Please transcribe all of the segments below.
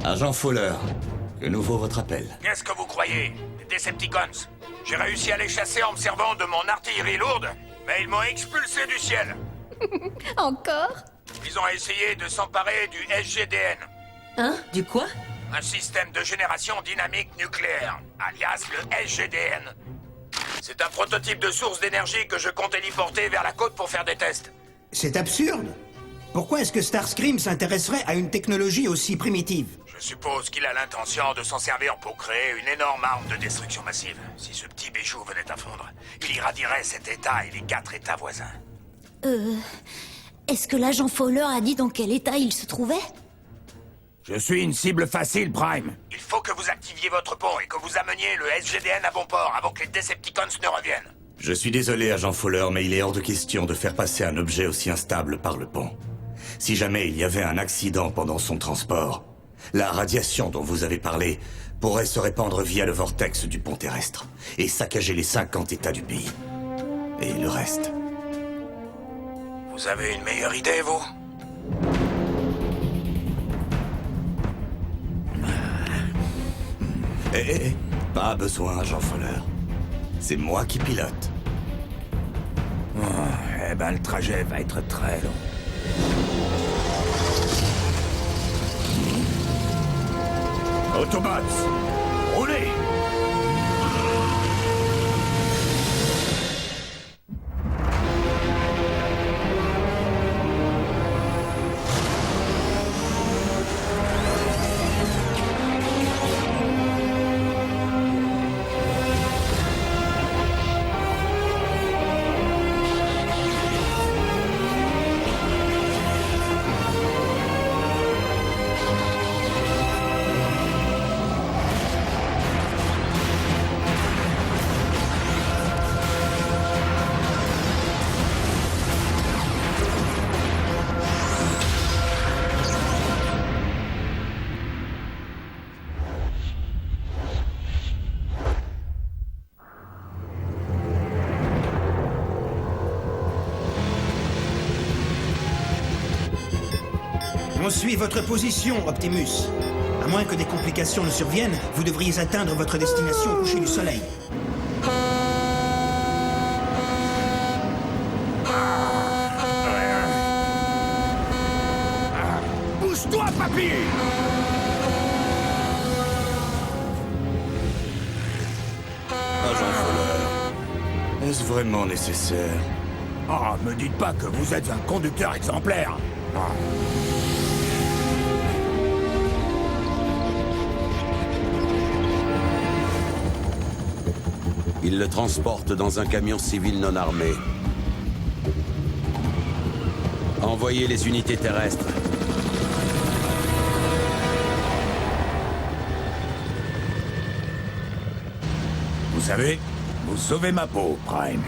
Agent Fowler, que nous vaut votre appel? Qu'est-ce que vous croyez? Les Decepticons. J'ai réussi à les chasser en me servant de mon artillerie lourde, mais ils m'ont expulsé du ciel. Encore? Ils ont essayé de s'emparer du SGDN, Hein? Du quoi? un système de génération dynamique nucléaire, alias le SGDN. C'est un prototype de source d'énergie que je compte héliporter vers la côte pour faire des tests. C'est absurde. Pourquoi est-ce que Starscream s'intéresserait à une technologie aussi primitive? Je suppose qu'il a l'intention de s'en servir pour créer une énorme arme de destruction massive. Si ce petit bijou venait à fondre, il irradierait cet état et les 4 états voisins. Est-ce que l'agent Fowler a dit dans quel état il se trouvait? Je suis une cible facile, Prime. Il faut que vous activiez votre pont et que vous ameniez le SGDN à bon port avant que les Decepticons ne reviennent. Je suis désolé, agent Fowler, mais il est hors de question de faire passer un objet aussi instable par le pont. Si jamais il y avait un accident pendant son transport, la radiation dont vous avez parlé pourrait se répandre via le vortex du pont terrestre et saccager les 50 États du pays. Et le reste. Vous avez une meilleure idée, vous? Pas besoin, agent Fowler. C'est moi qui pilote. Eh ben, le trajet va être très long. Autobots, roulez! On suit votre position, Optimus. À moins que des complications ne surviennent, vous devriez atteindre votre destination au coucher du soleil. Bouge-toi, papy! Agent Fowler, est-ce vraiment nécessaire? Oh, me dites pas que vous êtes un conducteur exemplaire. Il le transporte dans un camion civil non armé. Envoyez les unités terrestres. Vous savez, vous sauvez ma peau, Prime.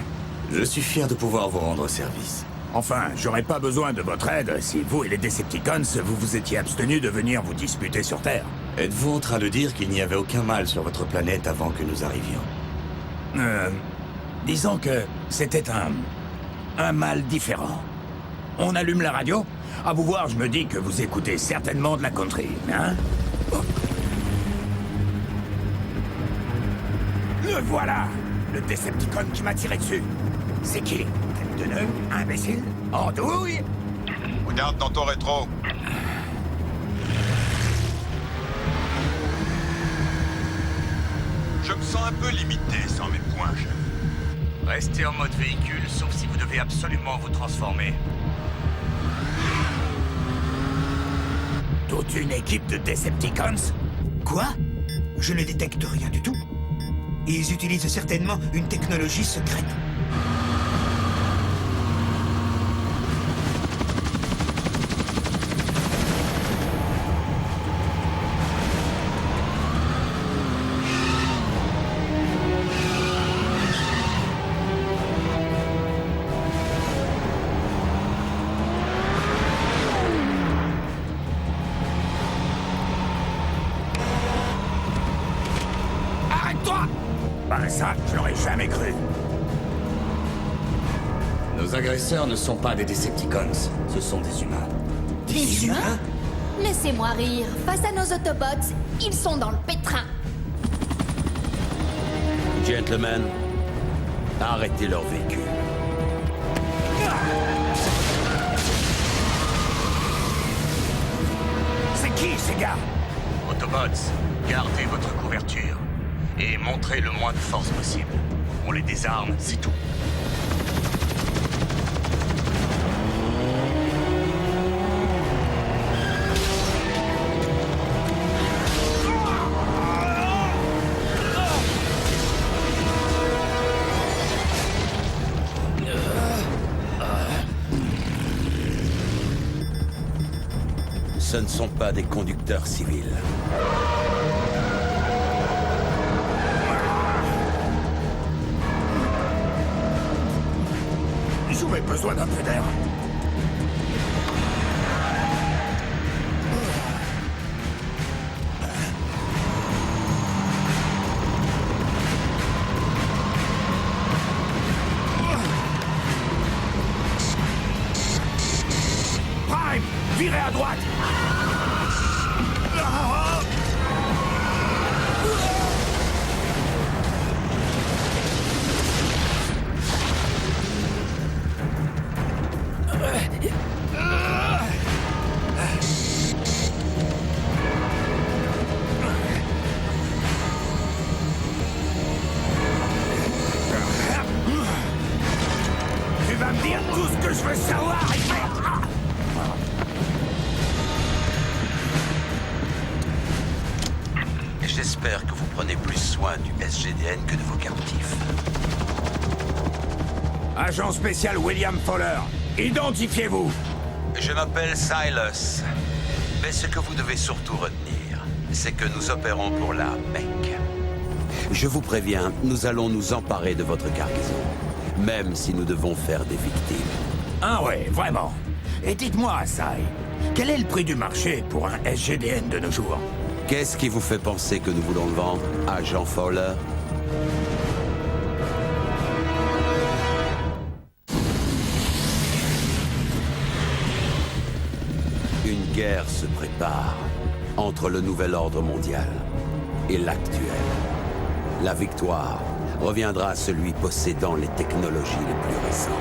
Je suis fier de pouvoir vous rendre service. Enfin, j'aurais pas besoin de votre aide si vous et les Decepticons vous vous étiez abstenus de venir vous disputer sur Terre. Êtes-vous en train de dire qu'il n'y avait aucun mal sur votre planète avant que nous arrivions? Disons que c'était un mal différent. On allume la radio? À vous voir, je me dis que vous écoutez certainement de la country, hein? Oh. Le voilà! Le Decepticon qui m'a tiré dessus. C'est qui? Tête de nœud? Imbécile? Andouille? Regarde dans ton rétro. Je me sens un peu limité sans mes points, chef. Restez en mode véhicule, sauf si vous devez absolument vous transformer. Toute une équipe de Decepticons? Quoi? Je ne détecte rien du tout. Ils utilisent certainement une technologie secrète. Arrête-toi! Ben ça, je l'aurais jamais cru. Nos agresseurs ne sont pas des Decepticons, ce sont des humains. Des humains? Laissez-moi rire. Face à nos Autobots, ils sont dans le pétrin. Gentlemen, arrêtez leur véhicule. C'est qui, ces gars? Autobots, gardez votre couverture. Et montrez le moins de force possible. On les désarme, c'est tout. Ce ne sont pas des conducteurs civils. J'aurais besoin d'un peu d'air. Prime, virez à droite. Tu vas me dire tout ce que je veux savoir, merde. J'espère que vous prenez plus soin du SGDN que de vos captifs. Agent spécial William Fowler, identifiez-vous. Je m'appelle Silas. Mais ce que vous devez surtout retenir, c'est que nous opérons pour la Mecque. Je vous préviens, nous allons nous emparer de votre cargaison, même si nous devons faire des victimes. Ah ouais, vraiment. Et dites-moi, Sai, quel est le prix du marché pour un SGDN de nos jours? Qu'est-ce qui vous fait penser que nous voulons le vendre, agent Fowler? Une guerre se prépare entre le nouvel ordre mondial et l'actuel. La victoire reviendra à celui possédant les technologies les plus récentes.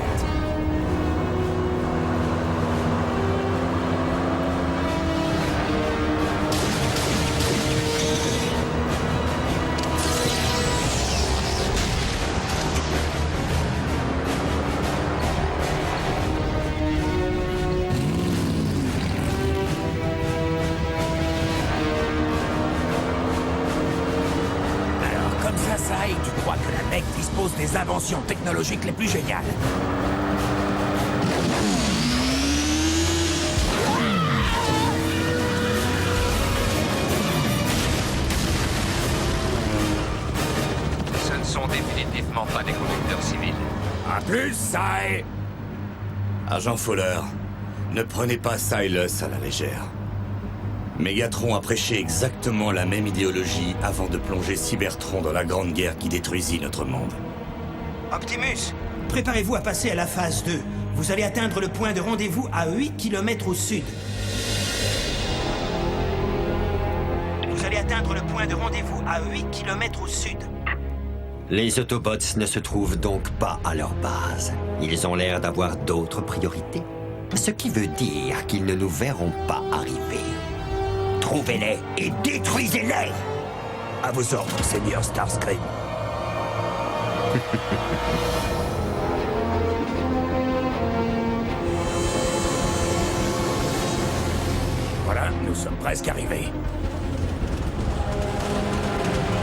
Comme ça, Sai, tu crois que la Mecque dispose des inventions technologiques les plus géniales? Ce ne sont définitivement pas des conducteurs civils. À plus, Sai! Agent Fowler, ne prenez pas Silas à la légère. Megatron a prêché exactement la même idéologie avant de plonger Cybertron dans la grande guerre qui détruisit notre monde. Optimus, préparez-vous à passer à la phase 2. Vous allez atteindre le point de rendez-vous à 8 km au sud. Vous allez atteindre le point de rendez-vous à 8 km au sud. Les Autobots ne se trouvent donc pas à leur base. Ils ont l'air d'avoir d'autres priorités. Ce qui veut dire qu'ils ne nous verront pas arriver. Trouvez-les et détruisez-les! À vos ordres, Seigneur Starscream. Voilà, nous sommes presque arrivés.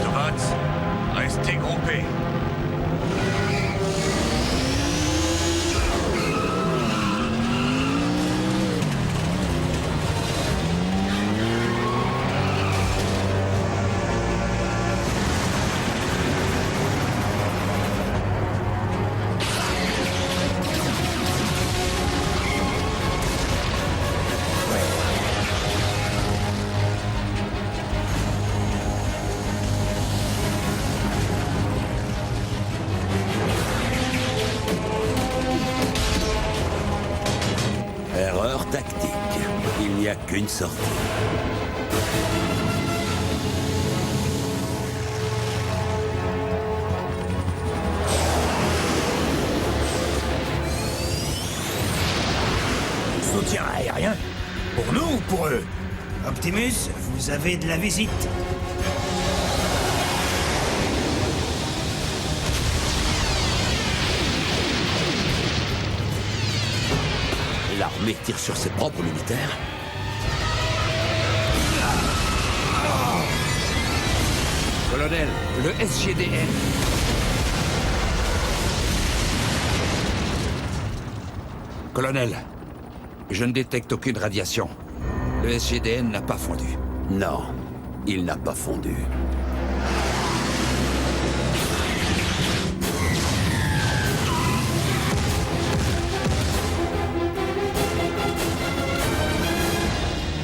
Autobots, restez groupés. Erreur tactique. Il n'y n'y a qu'une sortie. Soutien aérien? Pour nous ou pour eux? Optimus, vous avez de la visite. L'armée tire sur ses propres militaires. Colonel, le SGDN. Colonel, je ne détecte aucune radiation. Le SGDN n'a pas fondu. Non, il n'a pas fondu.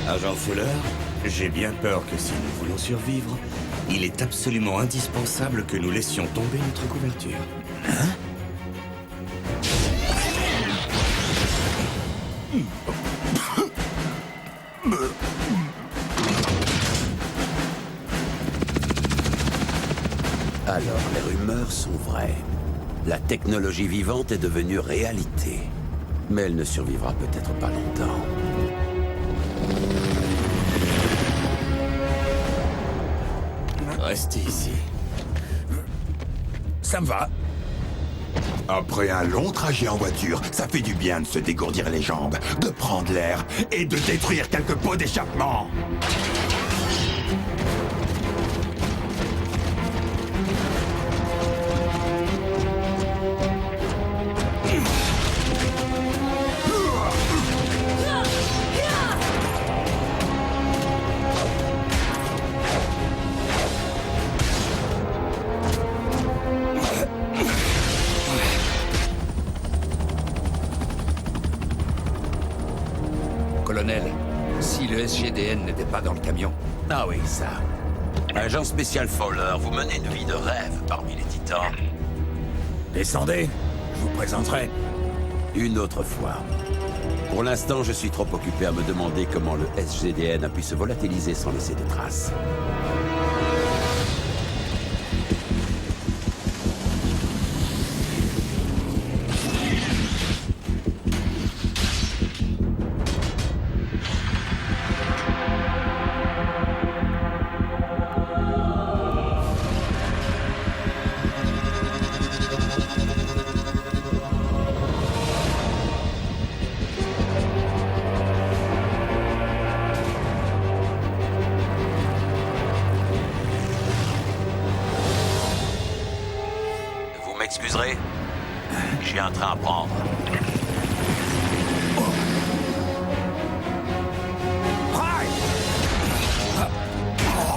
Agent Fuller, j'ai bien peur que si nous voulons survivre, il est absolument indispensable que nous laissions tomber notre couverture. Alors, les rumeurs sont vraies. La technologie vivante est devenue réalité. Mais elle ne survivra peut-être pas longtemps. Restez ici. Ça me va. Après un long trajet en voiture, ça fait du bien de se dégourdir les jambes, de prendre l'air et de détruire quelques pots d'échappement. Colonel, si le SGDN n'était pas dans le camion... Ah oui, ça. Agent spécial Fowler, vous menez une vie de rêve parmi les titans. Descendez, je vous présenterai. Une autre fois. Pour l'instant, je suis trop occupé à me demander comment le SGDN a pu se volatiliser sans laisser de traces. Vous m'excuserez? J'ai un train à prendre.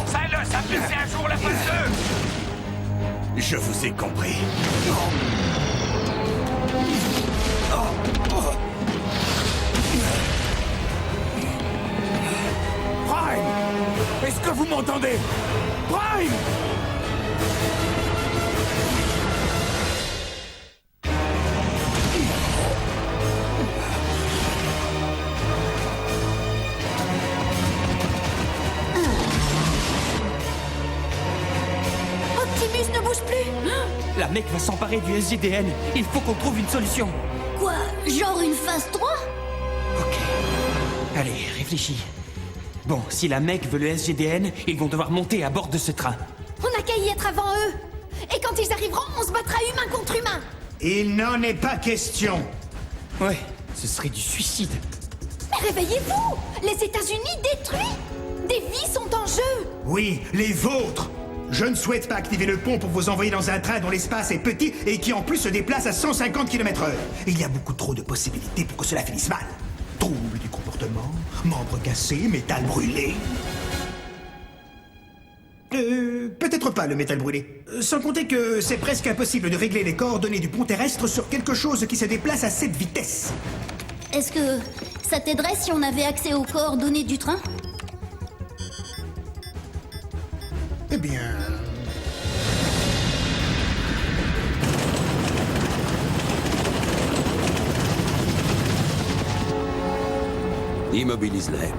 Silas a blessé un jour la phase 2! Je vous ai compris. Prime! Est-ce que vous m'entendez? Prime! Optimus ne bouge plus. La mec va s'emparer du SGDN. Il faut qu'on trouve une solution. Quoi? Genre une phase 3? Ok. Allez, réfléchis. Bon, si la mec veut le SGDN, ils vont devoir monter à bord de ce train. On n'a qu'à y être avant eux. Et quand ils arriveront, on se battra humain contre humain. Il n'en est pas question. Ouais, ce serait du suicide. Mais réveillez-vous! Les États-Unis détruits! Des vies sont en jeu! Oui, les vôtres. Je ne souhaite pas activer le pont pour vous envoyer dans un train dont l'espace est petit et qui en plus se déplace à 150 km/h. Il y a beaucoup trop de possibilités pour que cela finisse mal. Troubles du comportement, membres cassés, métal brûlé. Peut-être pas le métal brûlé. Sans compter que c'est presque impossible de régler les coordonnées du pont terrestre sur quelque chose qui se déplace à cette vitesse. Est-ce que ça t'aiderait si on avait accès aux coordonnées du train? Eh bien... Immobilise-les.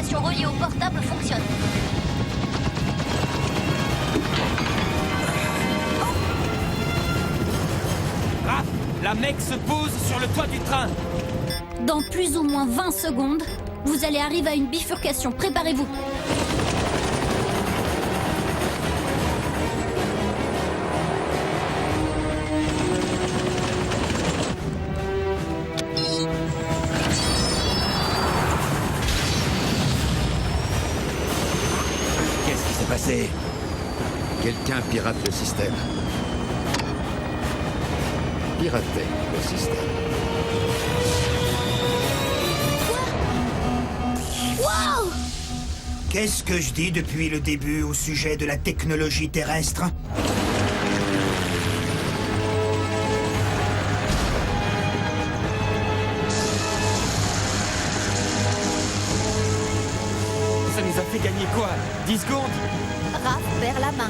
communication reliée au portable fonctionne. Raph, la mec se pose sur le toit du train. Dans plus ou moins 20 secondes, vous allez arriver à une bifurcation. Préparez-vous. Qu'est-ce qui s'est passé? Quelqu'un pirate le système. Pirater le système. Wow! Qu'est-ce que je dis depuis le début au sujet de la technologie terrestre? Ça nous a fait gagner quoi? 10 secondes? Raph perd la main.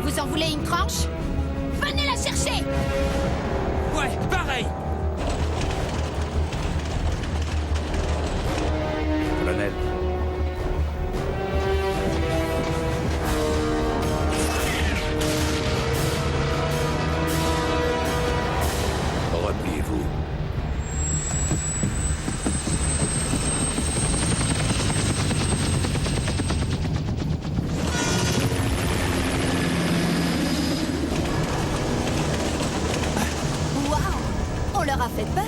Vous en voulez une tranche? Venez la chercher! Ouais, pareil. Colonel. Repliez-vous. Waouh! On leur a fait peur!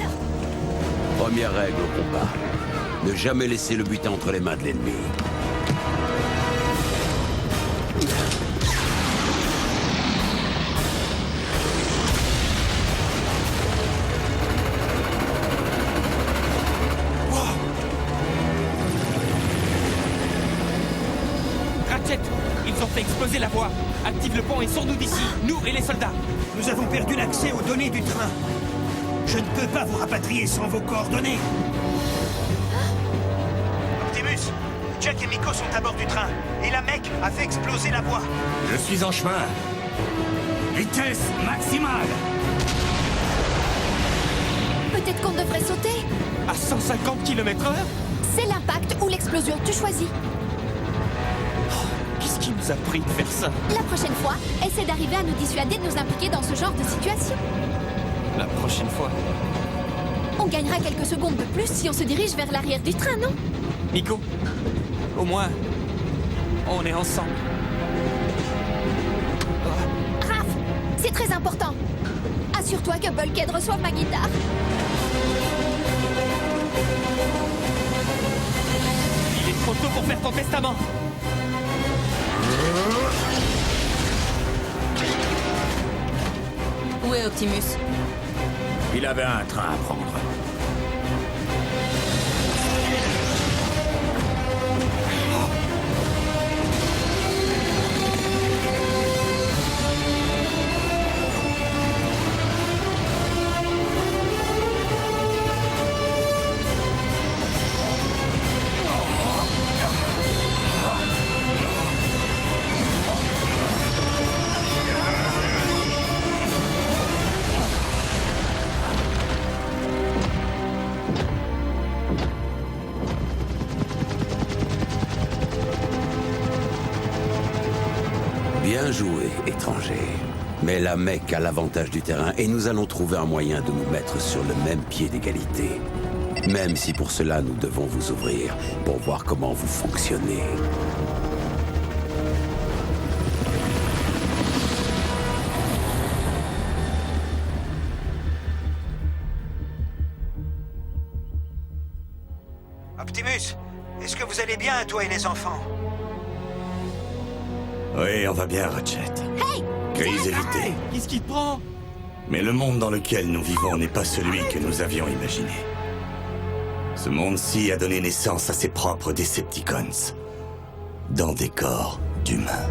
Première règle au combat. Ne jamais laisser le butin entre les mains de l'ennemi. Ratchet, ils ont fait exploser la voie. Active le pont et sors-nous d'ici, nous et les soldats. Nous avons perdu l'accès aux données du train. Je ne peux pas vous rapatrier sans vos coordonnées. Optimus, Jack et Miko sont à bord du train. Et la mec a fait exploser la voie. Je suis en chemin. Vitesse maximale. Peut-être qu'on devrait sauter? À 150 km/h? C'est l'impact ou l'explosion, tu choisis. Qu'est-ce qui nous a pris de faire ça? La prochaine fois, essaie d'arriver à nous dissuader de nous impliquer dans ce genre de situation. La prochaine fois. On gagnera quelques secondes de plus si on se dirige vers l'arrière du train, non? Miko, au moins, on est ensemble. Raph, c'est très important. Assure-toi que Bulkhead reçoive ma guitare. Il est trop tôt pour faire ton testament. Où est Optimus? Il avait un train à prendre. Bien joué, étranger. Mais la Mecque a l'avantage du terrain et nous allons trouver un moyen de nous mettre sur le même pied d'égalité. Même si pour cela nous devons vous ouvrir pour voir comment vous fonctionnez. Optimus, est-ce que vous allez bien, toi et les enfants? Oui, on va bien, Ratchet. Hey! Crise évitée. Qu'est-ce qui te prend? Mais le monde dans lequel nous vivons n'est pas celui que nous avions imaginé. Ce monde-ci a donné naissance à ses propres Decepticons. Dans des corps d'humains.